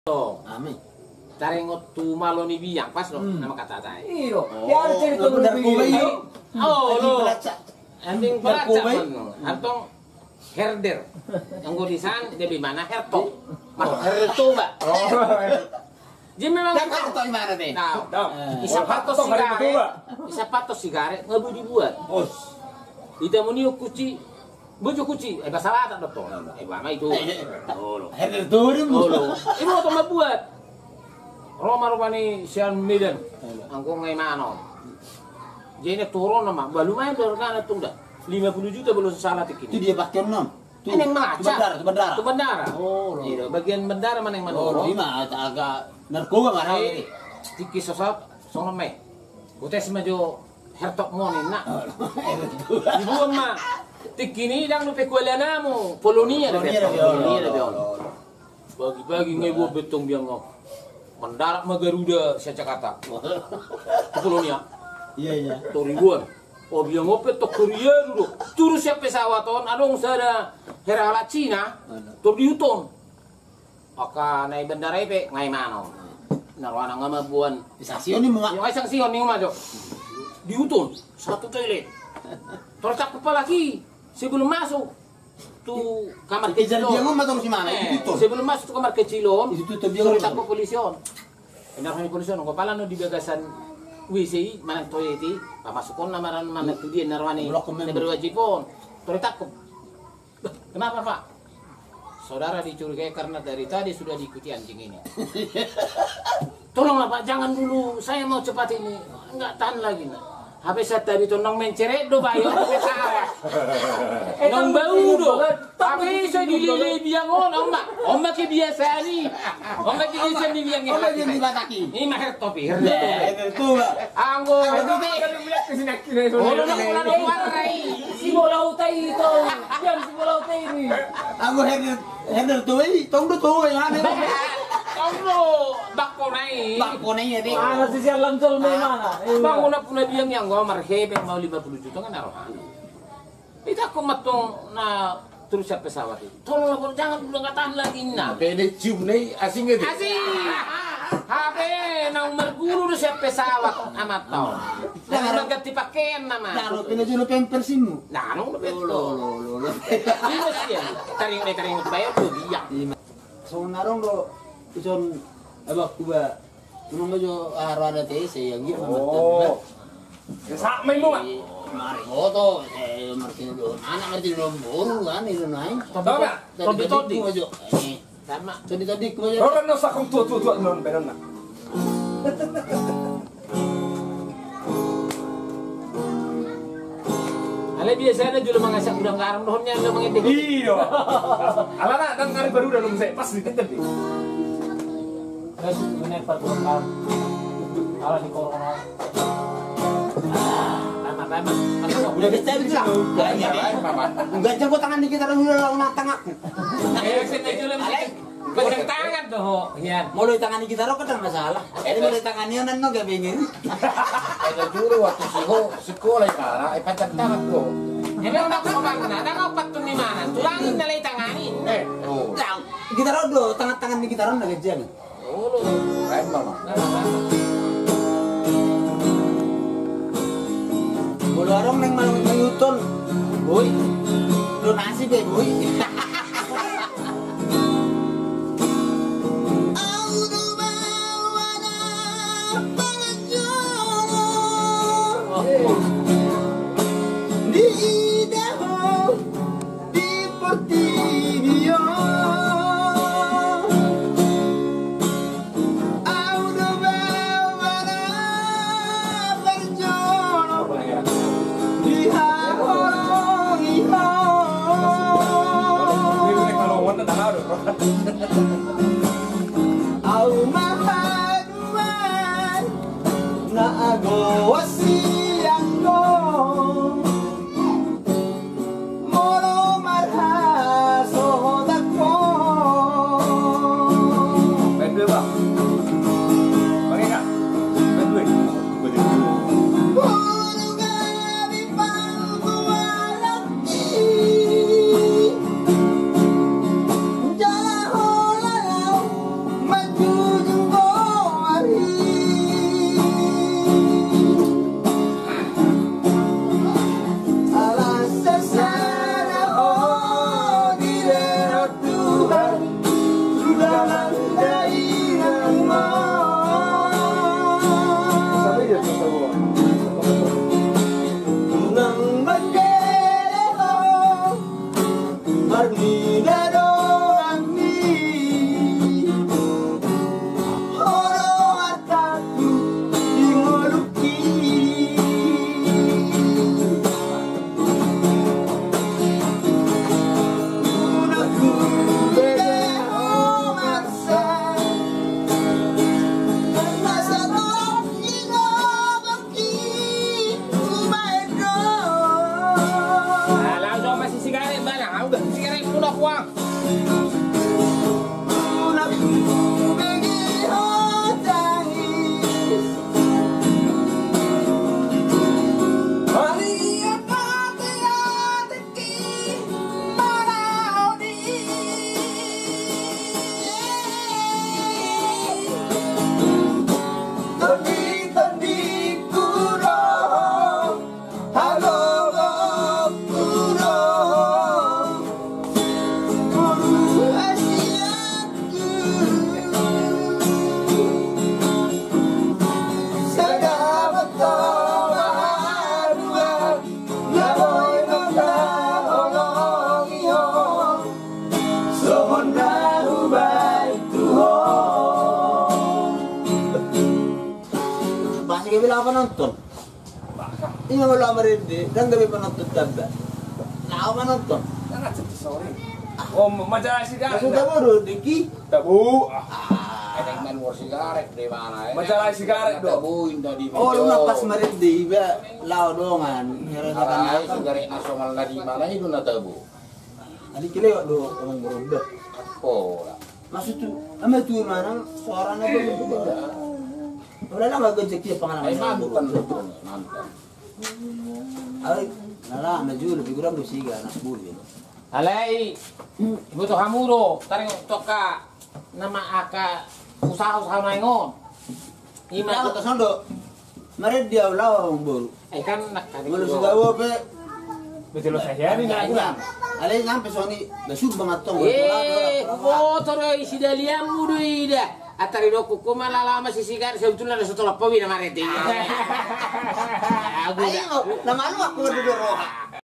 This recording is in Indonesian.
Amin. Cari ngotu maloni biang pas lo nama kata saya. Iya. Ya cerita iyo. Oh lo. Anjing Benar pelaca kubay. Antong herder. Yang gue di sana dia di mana herto. Mas herder tuh mbak. Jadi memang Dan kau tahu mana deh? isa patos sigare nggak dibuat. Ita mau niuk kuci, bujuk kuci. Bahasa Batak dokter. Bama itu. Oh lo. Herder turun. Oh lo. Ini mau tambah buat. Roma ni sian Medan. Angko ngai mano. Jadi turun nama. Lumayan dorkan itu dah. 50 juta belum salah tik Itu ini. dia pakai 6. Ini yang maca. Itu bandara. Oh, iya. Bagian bandara mana yang mana? Oh, ini mah agak narkoba mana ini? Tiki sosok sono me. Ute semajo hertok moni nak. Ibu mah. Tiki ini dang lupa kuala namu. Polonia dah. Polonia dah. Bagi-bagi ngai buat betong biang ngok. Mendarat mah Garuda saya Jakarta. Ke Polonia. Iya. Tuh ribuan. Oh biang ngopet to Korea dulu. Turun siap pesawat on adong sada hera Cina. Tur diuton. Maka naik bandara ipe ngai mano. Narwana ngama buan. Stasiun ini mah. Yang isang sion ning majo. Diuton satu toilet. Tercap kepala lagi sebelum masuk tuh kamar Kejar dia kecil. ngomong atau si mana? Itu tuh. Sebelum masuk tuh kamar kecilon. Itu tuh dia Tercap ke polision. Narwana polision kepala no di bagasan WC mana toilet itu, masukon namaran mana tuh dia narwani. Dia berwajibon. Tertakut. Kenapa Pak? Saudara dicurigai karena dari tadi sudah diikuti anjing ini. Tolonglah Pak, jangan dulu. Saya mau cepat ini. Enggak tahan lagi. Habis saya tadi tuh nong menceret do bayo pesawat. Nong bau do. Tapi saya dilili biang Oma ke biasa ni. Oma ke biasa ni biang. Oma yang dibataki. Ini mah topi. Itu Anggo. Oh, si bola utai itu. Yan si bola utai ini. Aku herder tuh, tong tuh yang aneh. Anggo bakonai. Bakonai ya deh. Mana si siang lancol mana? Bang una puna biang yang gomar hebe mau 50 juta kan naruhan. Itu aku matong na terus siap pesawat itu. Tolonglah Bang, jangan dulu nggak tahan lagi nah. Pede cium nih asing gitu. Asing. Habe na umar guru udah siap pesawat amat tau. Jangan ganti pakaian nama. Taruh pina jual pempersimu. Nah, nung betul. Lo. Ini sih. Taring bayar tuh dia. So narong do ison abak kuba. Tunong jo arwada teh saya gitu. Oh. Sama itu Pak. Mari foto, martin do. Anak martin do boru kan itu naik. Tahu nggak? Todi. Ajo. Sama. Tadi ku aja. Orang nggak sakung tua non benar nak. Ale biasanya juga mengasak udang garam dohnya lo mengetik. Iya. Alana dan kali baru udah nunggu saya pas di tenda nih. Terus menepat bukan. Kalau di corona. Lama. Udah bisa bilang. Enggak jago tangan dikit orang udah tangak. Sini juga pegang tangan tuh. Iya. Mulai tangan di gitar kan masalah. Ini mulai tangannya nan no gak pengen. Ada juru waktu sekolah cara, pacar tangan tuh. Emang nak ngomong ada kau patun di mana? Tulangin nalai tanganin. Oh. Gitar do tangan di gitaran udah gejang. Oh, Keren mama. Bolo arong neng malang ngayuton. Boy. Lu nasi be boy. Lagi bilang penonton. Ini malah meredi, dan gak penonton tambah. Nah, penonton. Jangan sedih sorry. Oh, majalah sigaret. Sudah baru Diki. Tabu. Kadang main war sigaret di mana ya? Majalah sigaret dong. Tabuin tadi. Oh, lu napas meredi, ba lao dongan. Arai sigaret nasional di mana itu na tabu. Adi kile do orang berubah. Oh. Maksud tu, ame tu mana suaranya berubah. Udah lah gak gejek pengalaman. Ay mantan mantan. Ay, nala najul lebih kurang bersiga anak bulu. Alai, ibu tu hamuro, taring toka nama aka usaha maingon. Ima kata sondo. Mari dia lawa bulu. Kan nak kan. Bulu sudah wope. Betul saya ni nak pulang. Alai sampai soni besuk banget tong. Motor isi daliam mudu ida. Atari doku kuma lama sisigar sebetulnya ada satu lapau bina mareti. Ayo, nama lu aku duduk roha.